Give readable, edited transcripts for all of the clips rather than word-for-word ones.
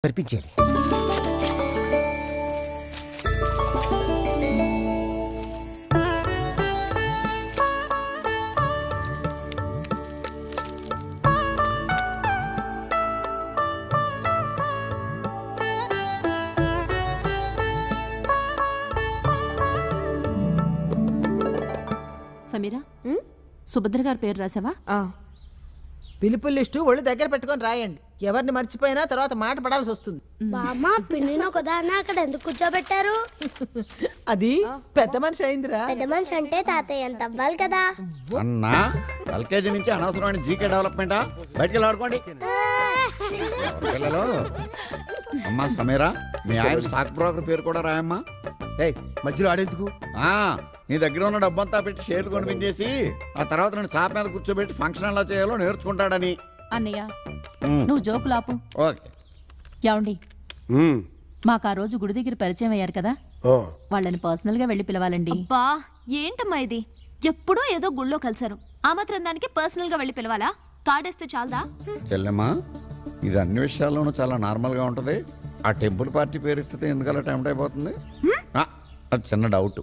కనిపించేది. సమీరా, సుభద్ర గారి పేరు రాసావా? పిలుపు లిస్టు ఒళ్ళు దగ్గర పెట్టుకొని రాయండి. ఎవరిని మర్చిపోయినా తర్వాత మాట పడాల్సి వస్తుంది. బామ్మ పిన్నిని ఒకదాన్ని అక్కడ ఎందుకు కూర్చోబెట్టారు? అది పెద్ద మనిషి అయిందిరా. పెద్ద మనిషి అంటే తాతయ్య అంత అవ్వాలి కదా. అన్నా ఎల్కేజీ నుంచి అనవసరమైన జీకే డెవలప్మెంటా? బయటికి ఆడుకోండి పిల్లలు. అమ్మా సమీరా, మీ ఆయన స్టాక్ బ్రోకర్ పేరు కూడా రాయమ్మా. మధ్యలో ఆడేందుకు? నీ దగ్గర ఉన్న డబ్బంతా పెట్టి షేర్లు కొనిపించేసి ఆ తర్వాత నేను చాప మీద కూర్చోబెట్టి ఫంక్షన్ ఎలా చేయాలో నేర్చుకుంటాడని. అన్నయ్య, నువ్వు జోకులాపు. ఓకే. ఏమండి, మాకు ఆ రోజు గుడి దగ్గర పరిచయం అయ్యారు కదా, వాళ్ళని పర్సనల్ గా వెళ్ళి పిలవాలండి. బా ఏంటమ్మా ఇది? ఎప్పుడూ ఏదో గుళ్ళో కలిసారు, ఆ మాత్రం దానికి పర్సనల్ గా వెళ్ళి పిలవాలా? కార్డేస్తే చాలదా? చెల్లెమ్మా, ఇది అన్ని విషయాల్లోనూ చాలా నార్మల్ గా ఉంటది. ఆ టెంపుల్ పార్టీ పేరు ఇస్తే ఎందుకలా టెంప్ట్ అయిపోతుంది? అది చిన్న డౌట్.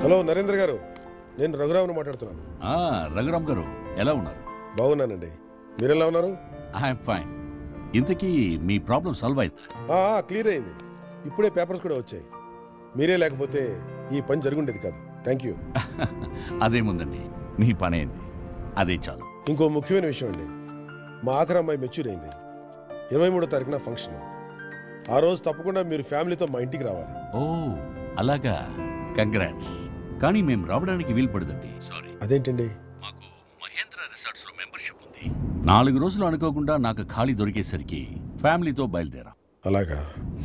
హలో నరేంద్ర గారు, నేను రఘురామ్ని మాట్లాడుతున్నాను. రఘురామ్ గారు ఎలా ఉన్నారు? బాగున్నానండి, మీరు ఎలా ఉన్నారు? I'm fine. ఇంతకీ మీ ప్రాబ్లం సాల్వ్ అయింది? క్లియర్ అయింది. ఇప్పుడే పేపర్స్ కూడా వచ్చాయి. మీరే లేకపోతే ఈ పని జరుగుండేది కాదు. Thank you. అదేముందండి, మీ పని అయింది, అదే చాలు. ఇంకో ముఖ్యమైన విషయం అండి, మా ఆఖరి అమ్మాయి మెచ్యూర్ అయింది. 23వ తారీఖున ఫంక్షన్. ఆ రోజు తప్పకుండా మీరు ఫ్యామిలీతో మా ఇంటికి రావాలి. ఓ అలాగా, కంగ్రాట్స్. కానీ మేము రావడానికి వీలు పడదండి. సారీ. అదేంటండి? మాకు మహేంద్ర రిసార్ట్స్ లో మెంబర్షిప్ ఉంది. 4 రోజులు అనుకోకుండా నాకు ఖాళీ దొరికేసరికి ఫ్యామిలీతో బయలుదేరాం. అలాగా?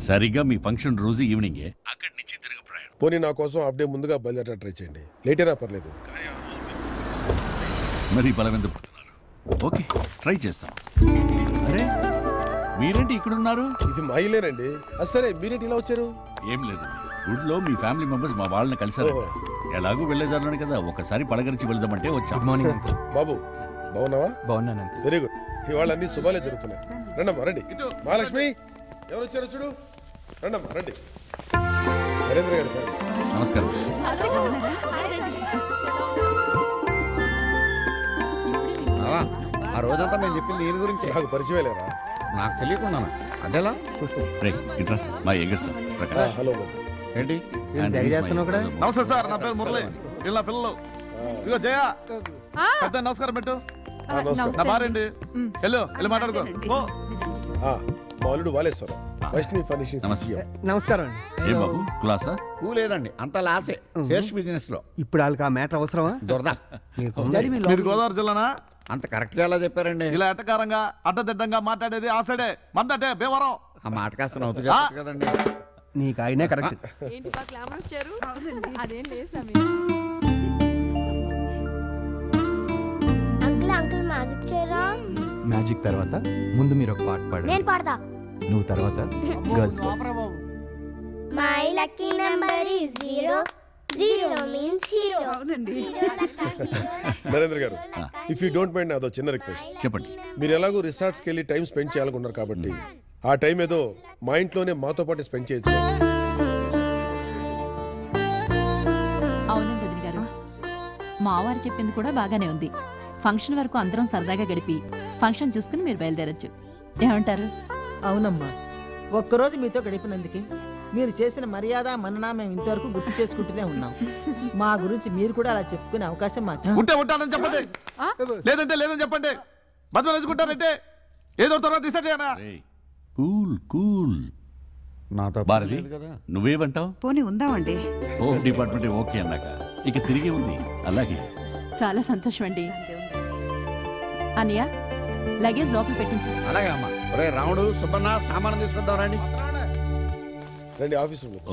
సరిగ్గా మీ ఫంక్షన్ రోజు ఈవినింగే అక్కడి నుంచి తిరిగి ప్రయాణం. పోనీ నా కోసం హాఫ్ డే ముందుగా బయలుదేరా ట్రై చేయండి. లేట్ అయినా పర్లేదు. మరి బలమెందుకు పడుతున్నారు? ఓకే, ట్రై చేస్తాం. అరే మీరేంటి ఇక్కడ ఉన్నారు? ఇది మా ఇల్లేనండి. సరే, మీరేంటి ఇలా వచ్చారు? ఏం లేదు, గుడ్లో మీ ఫ్యామిలీ మెంబర్స్ మా వాళ్ళని కలిసారు. ఎలాగూ వెళ్ళేదారు కదా, ఒకసారి పలకరించి వెళ్దామంటే వచ్చాం. గుడ్ మార్నింగ్ బాబు, బాగున్నావా? బాగున్నాను. Very good. ఇవాళ అన్ని శుభాలే జరుగుతున్నాయి. రండమ్మా రండి. మహాలక్ష్మి, ఎవరు వచ్చారో చూడు. రండమ్మా రండి. నరేంద్ర గారు నమస్కారం. ఆ రోజంతా నేను చెప్పింది దీని గురించి. నాకు పరిచయం లేరా? నాకు తెలియకుండా అదేలా? ఇట్రా మా ఎగర్ సార్ ప్రకాష్. హలో ఏంటి నమస్తే సార్, నా పేరు మురళి. వీళ్ళ పిల్లలు ఇదిగో జయ. పెద్ద నమస్కారం పెట్టు. నా భార్యండి. వెళ్ళి మాట్లాడుకో. మాలుడు వాలేశ్వరం, వైష్ణవి ఫర్నిషింగ్స్. నమస్కారం. ఏం బాబు క్లాసా? లేదండి, అంత లాసే. సేల్స్ బిజినెస్ లో. ఇప్పుడు వాళ్ళకి ఆ మ్యాటర్ అవసరమా? దొరదా. మీరు గోదావరి జిల్లానా? అంత కరెక్ట్ గా ఎలా చెప్పారండి? ఇలా ఎట్టకారంగా అడ్డదిడ్డంగా మాట్లాడేది ఆ సైడే, మందటే భీమవరం. ఆ మాట కాస్త నవ్వుతూ చెప్పచ్చు కదండి. నీకు ఆయనే కరెక్ట్. అంకుల్ అంకుల్ మ్యాజిక్ చేయరా? మ్యాజిక్ తర్వాత ముందు మీరు ఒక పాట పాడండి. నేను పాడతా. నువ్వు తర్వాత girls. My lucky number is 0. 0 means hero. Narendra గారు, ఇఫ్ యూ డోంట్ మైండ్, అదో చిన్న రిక్వెస్ట్. చెప్పండి. మీరు ఎలాగో రిసార్ట్స్కి వెళ్ళి టైం స్పెండ్ చేయాలనుకున్నారు కాబట్టి ఆ టైం ఏదో మా ఇంట్లోనే మాతో పాటు స్పెండ్ చేయొచ్చు. అవునండి వదిన గారు, మావారు చెప్పింది కూడా బాగానే ఉంది. ఫంక్షన్ వరకు అందరం సరదాగా గడిపి ఫంక్షన్ చూసుకుని మీరు బయలుదేరచ్చు. ఏమంటారు? అవునమ్మా, ఒక్కరోజు మీతో గడిపినందుకే మీరు చేసిన మర్యాద మన్ననా మేము ఇంతవరకు గుర్తు చేసుకుంటూనే ఉన్నాం. మా గురించి మీరు కూడా అలా చెప్పుకునే అవకాశం మాకు ఉంటే ఉంటానని చెప్పండి, లేదంటే లేదని చెప్పండి. బతుకుంటారంటే ఏదో తర్వాత డిసైడ్ చేయనా? Cool cool. నాతో భారతి, నువ్వేమంటావు? పోనీ ఉందామండి. హోమ్ డిపార్ట్మెంట్ ఓకే అన్నాక ఇక తిరిగి ఉంది. అలాగే, చాలా సంతోషం అండి. అన్నయ్య, లగేజ్ లోపల పెట్టించు. అలాగే అమ్మా. ఒరే రాముడు, సుబ్బన్న, సామాను తీసుకుందాం రండి. రండి ఆఫీస్ రూమ్.